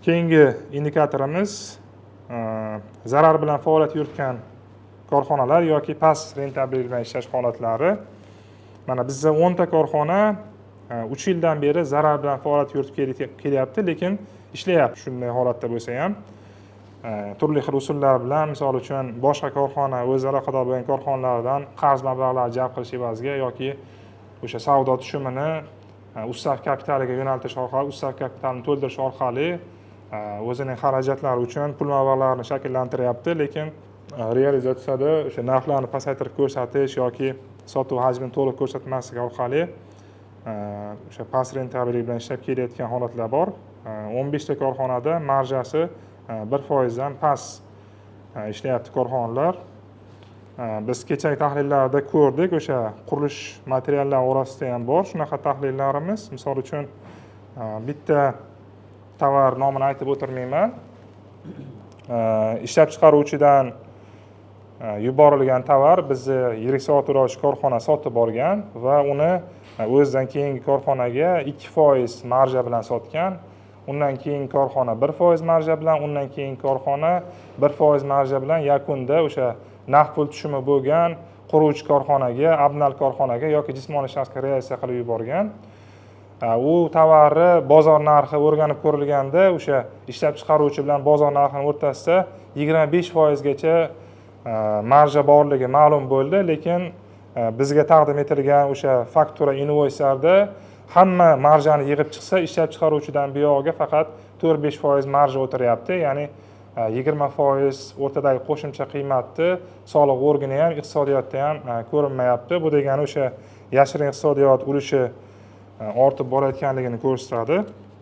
Keyingi indikatorimiz zarar bilan faoliyat yuritgan korxonalar yoki past rentabellik bilan ishlash holatlari. Mana bizda 10 ta korxona 3 yildan beri zarar bilan faoliyat yuritib kelyapti, lekin ishlayapti. Shunday holatda bo'lsa ham turli xil usullar bilan, misol uchun boshqa korxona o'z aloqador bo'lgan korxonalardan qarz mablag'larini jalb qilish evaziga yoki o'sha savdo tushumini ustav kapitaliga yo'naltirish orqali, ustav kapitalini to'ldirish orqali o'zining xarajatlari uchun pul mablag'larini shakllantiryapti, lekin realizatsiyada o'sha narxlarni pasaytirib ko'rsatish yoki sotuv hajmini to'liq ko'rsatmaslik orqali o'sha past rentabellik bilan ishlab kelayotgan holatlar bor. 15 ta korxonada marjasi 1% dan past ishlayapti korxonalar. Biz kechagi tahlillarda ko'rdik, o'sha qurilish materiallari orasida ham bor shunaqa tahlillarimiz. Misol uchun bitta tovar nomini aytib o'tirmayman. Ishlab chiqaruvchidan yuborilgan tovar bizni yirik savdo korxona sotib olgan va uni o'zidan keyingi korxonaga 2% marja bilan sotgan. Undan keyin korxona 1% marja bilan, undan keyin korxona 1% marja bilan yakunda o'sha naqd pul tushumi bo'lgan quruvchi korxonaga, abnal korxonaga yoki jismoniy shaxsga realizatsiya qilib yuborgan. U tovarni bozor narxi o'rganib ko'rilganda o'sha ishlab chiqaruvchi bilan bozor narxining o'rtasida 25% gacha marja borligi ma'lum bo'ldi, lekin bizga taqdim etilgan o'sha faktura invoyslarda hamma marjani yig'ib chiqsa, ishlab chiqaruvchidan buyog'iga faqat 4-5% marja o'tiryapti. Ya'ni 20% o'rtadagi qo'shimcha qiymatni soliq organi ham, iqtisodiyotda ham ko'rinmayapti. Bu degani o'sha yashirin iqtisodiyot ulushi ortib borayotganligini ko'rsatadi.